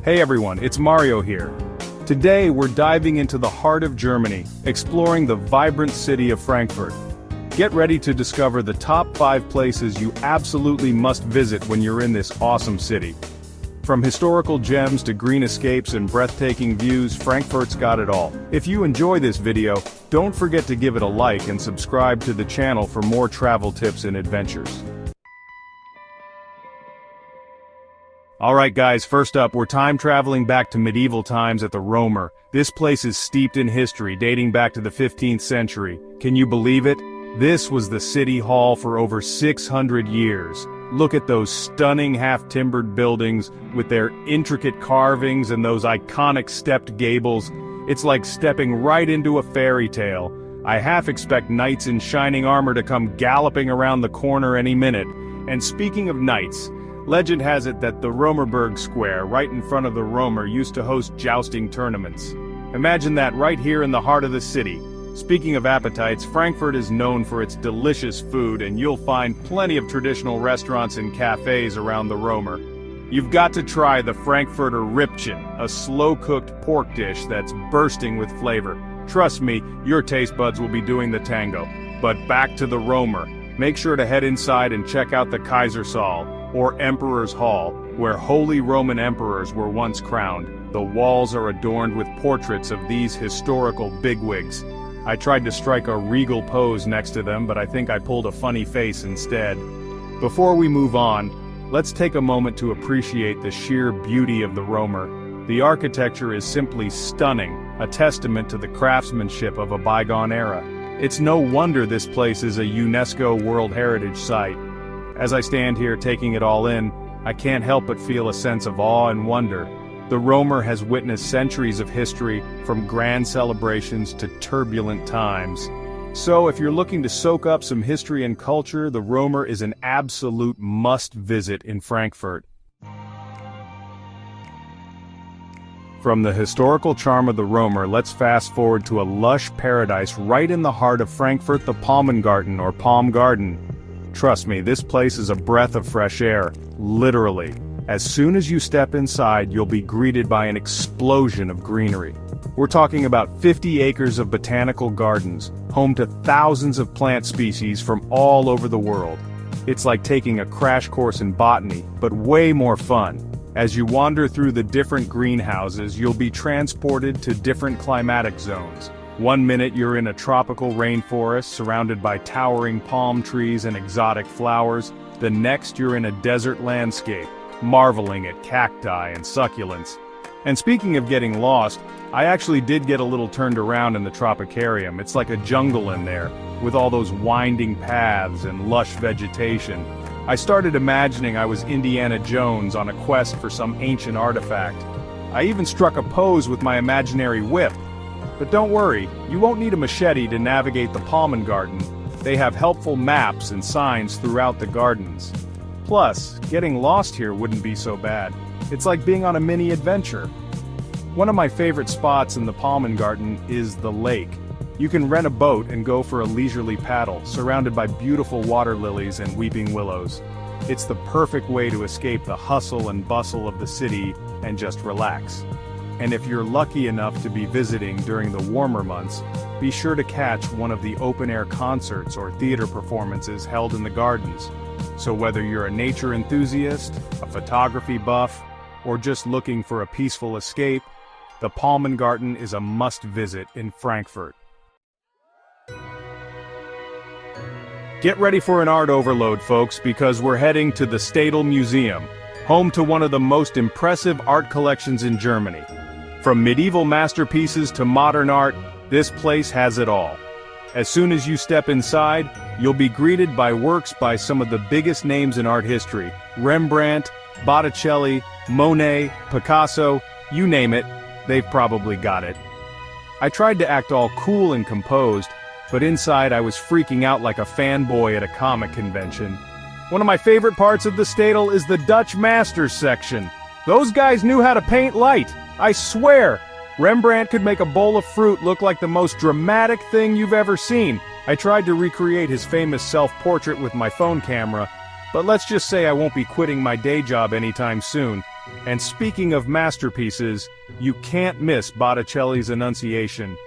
Hey everyone, it's Mario here. Today we're diving into the heart of Germany, exploring the vibrant city of Frankfurt. Get ready to discover the top 5 places you absolutely must visit when you're in this awesome city. From historical gems to green escapes and breathtaking views, Frankfurt's got it all. If you enjoy this video, don't forget to give it a like and subscribe to the channel for more travel tips and adventures. Alright guys, first up, we're time traveling back to medieval times at the Römer. This place is steeped in history, dating back to the 15th century. Can you believe it? This was the city hall for over 600 years. Look at those stunning half-timbered buildings with their intricate carvings and those iconic stepped gables. It's like stepping right into a fairy tale. I half expect knights in shining armor to come galloping around the corner any minute. And speaking of knights, legend has it that the Römerberg Square, right in front of the Römer, used to host jousting tournaments. Imagine that right here in the heart of the city. Speaking of appetites, Frankfurt is known for its delicious food, and you'll find plenty of traditional restaurants and cafes around the Römer. You've got to try the Frankfurter Rippchen, a slow-cooked pork dish that's bursting with flavor. Trust me, your taste buds will be doing the tango. But back to the Römer. Make sure to head inside and check out the Kaisersaal, or Emperor's Hall, where Holy Roman Emperors were once crowned. The walls are adorned with portraits of these historical bigwigs. I tried to strike a regal pose next to them, but I think I pulled a funny face instead. Before we move on, let's take a moment to appreciate the sheer beauty of the Römer. The architecture is simply stunning, a testament to the craftsmanship of a bygone era. It's no wonder this place is a UNESCO World Heritage Site. As I stand here taking it all in, I can't help but feel a sense of awe and wonder. The Römer has witnessed centuries of history, from grand celebrations to turbulent times. So if you're looking to soak up some history and culture, the Römer is an absolute must-visit in Frankfurt. From the historical charm of the Römer, let's fast forward to a lush paradise right in the heart of Frankfurt, the Palmengarten, or Palm Garden. Trust me, this place is a breath of fresh air, literally. As soon as you step inside, you'll be greeted by an explosion of greenery. We're talking about 50 acres of botanical gardens, home to thousands of plant species from all over the world. It's like taking a crash course in botany, but way more fun. As you wander through the different greenhouses, you'll be transported to different climatic zones. One minute you're in a tropical rainforest surrounded by towering palm trees and exotic flowers. The next you're in a desert landscape, marveling at cacti and succulents. And speaking of getting lost, I actually did get a little turned around in the Tropicarium. It's like a jungle in there, with all those winding paths and lush vegetation. I started imagining I was Indiana Jones on a quest for some ancient artifact. I even struck a pose with my imaginary whip. But don't worry, you won't need a machete to navigate the Palmengarten. They have helpful maps and signs throughout the gardens. Plus, getting lost here wouldn't be so bad. It's like being on a mini adventure. One of my favorite spots in the Palmengarten is the lake. You can rent a boat and go for a leisurely paddle, surrounded by beautiful water lilies and weeping willows. It's the perfect way to escape the hustle and bustle of the city and just relax. And if you're lucky enough to be visiting during the warmer months, be sure to catch one of the open-air concerts or theater performances held in the gardens. So whether you're a nature enthusiast, a photography buff, or just looking for a peaceful escape, the Palmengarten is a must-visit in Frankfurt. Get ready for an art overload, folks, because we're heading to the Stadel Museum, home to one of the most impressive art collections in Germany. From medieval masterpieces to modern art, this place has it all. As soon as you step inside, you'll be greeted by works by some of the biggest names in art history: Rembrandt, Botticelli, Monet, Picasso, you name it, they've probably got it. I tried to act all cool and composed, but inside I was freaking out like a fanboy at a comic convention. One of my favorite parts of the Stadel is the Dutch Masters section. Those guys knew how to paint light, I swear! Rembrandt could make a bowl of fruit look like the most dramatic thing you've ever seen. I tried to recreate his famous self-portrait with my phone camera, but let's just say I won't be quitting my day job anytime soon. And speaking of masterpieces, you can't miss Botticelli's Annunciation.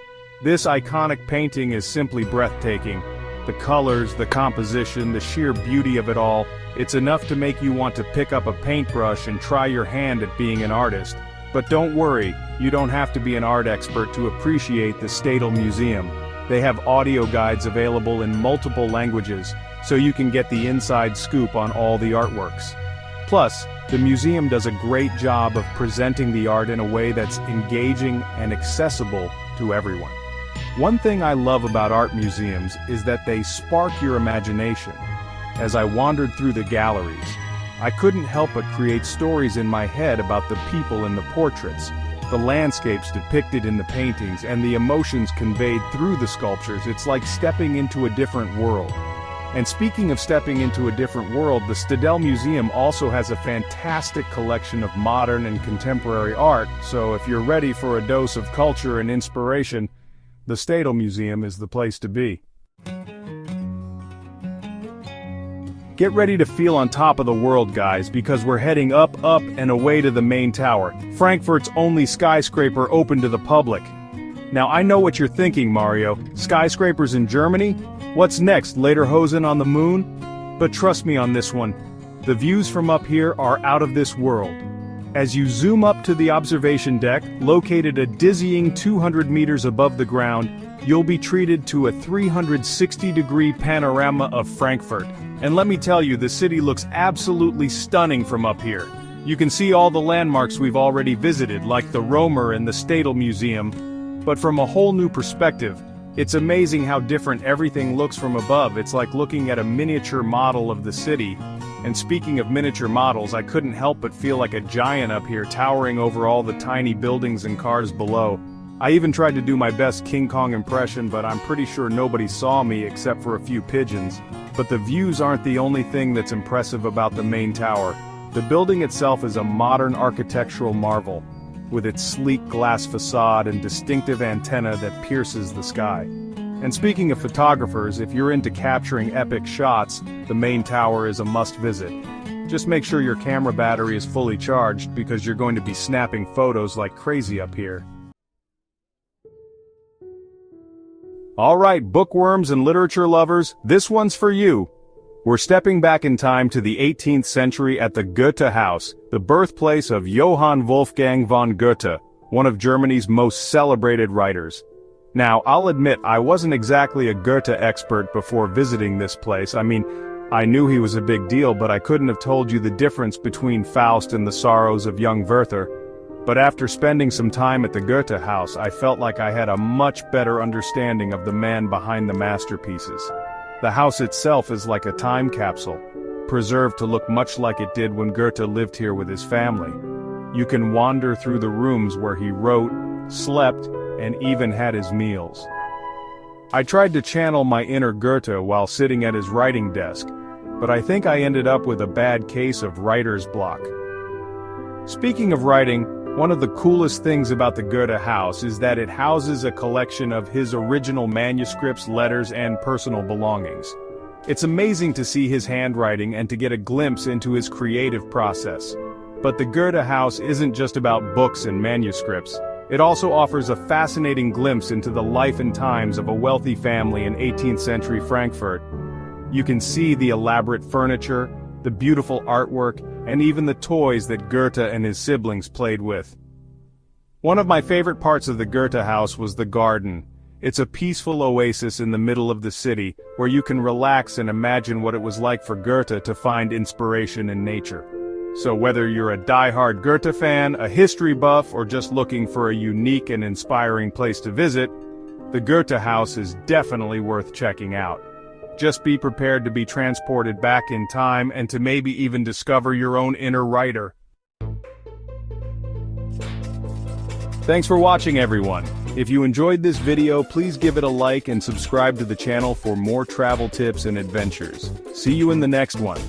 This iconic painting is simply breathtaking. The colors, the composition, the sheer beauty of it all, it's enough to make you want to pick up a paintbrush and try your hand at being an artist. But don't worry, you don't have to be an art expert to appreciate the Stadel Museum. They have audio guides available in multiple languages, so you can get the inside scoop on all the artworks. Plus, the museum does a great job of presenting the art in a way that's engaging and accessible to everyone. One thing I love about art museums is that they spark your imagination. As I wandered through the galleries, I couldn't help but create stories in my head about the people in the portraits, the landscapes depicted in the paintings, and the emotions conveyed through the sculptures. It's like stepping into a different world. And speaking of stepping into a different world, the Stadel Museum also has a fantastic collection of modern and contemporary art, so if you're ready for a dose of culture and inspiration, the Stadel Museum is the place to be. Get ready to feel on top of the world, guys, because we're heading up, and away to the main tower, Frankfurt's only skyscraper open to the public. Now I know what you're thinking, Mario. Skyscrapers in Germany? What's next, Lederhosen on the moon? But trust me on this one, the views from up here are out of this world. As you zoom up to the observation deck, located a dizzying 200 meters above the ground, you'll be treated to a 360-degree panorama of Frankfurt. And let me tell you, the city looks absolutely stunning from up here. You can see all the landmarks we've already visited, like the Römer and the Stadel Museum. But from a whole new perspective, it's amazing how different everything looks from above. It's like looking at a miniature model of the city. And speaking of miniature models, I couldn't help but feel like a giant up here, towering over all the tiny buildings and cars below. I even tried to do my best King Kong impression, but I'm pretty sure nobody saw me except for a few pigeons. But the views aren't the only thing that's impressive about the main tower. The building itself is a modern architectural marvel, with its sleek glass facade and distinctive antenna that pierces the sky. And speaking of photographers, if you're into capturing epic shots, the main tower is a must-visit. Just make sure your camera battery is fully charged, because you're going to be snapping photos like crazy up here. Alright, bookworms and literature lovers, this one's for you. We're stepping back in time to the 18th century at the Goethe House, the birthplace of Johann Wolfgang von Goethe, one of Germany's most celebrated writers. Now, I'll admit I wasn't exactly a Goethe expert before visiting this place. I mean, I knew he was a big deal, but I couldn't have told you the difference between Faust and the Sorrows of Young Werther. But after spending some time at the Goethe House, I felt like I had a much better understanding of the man behind the masterpieces. The house itself is like a time capsule, preserved to look much like it did when Goethe lived here with his family. You can wander through the rooms where he wrote, slept, and even had his meals. I tried to channel my inner Goethe while sitting at his writing desk, but I think I ended up with a bad case of writer's block. Speaking of writing, one of the coolest things about the Goethe House is that it houses a collection of his original manuscripts, letters, and personal belongings. It's amazing to see his handwriting and to get a glimpse into his creative process. But the Goethe House isn't just about books and manuscripts. It also offers a fascinating glimpse into the life and times of a wealthy family in 18th century Frankfurt. You can see the elaborate furniture, the beautiful artwork, and even the toys that Goethe and his siblings played with. One of my favorite parts of the Goethe House was the garden. It's a peaceful oasis in the middle of the city, where you can relax and imagine what it was like for Goethe to find inspiration in nature. So whether you're a die-hard Goethe fan, a history buff, or just looking for a unique and inspiring place to visit, the Goethe House is definitely worth checking out. Just be prepared to be transported back in time and to maybe even discover your own inner writer. Thanks for watching, everyone. If you enjoyed this video, please give it a like and subscribe to the channel for more travel tips and adventures. See you in the next one.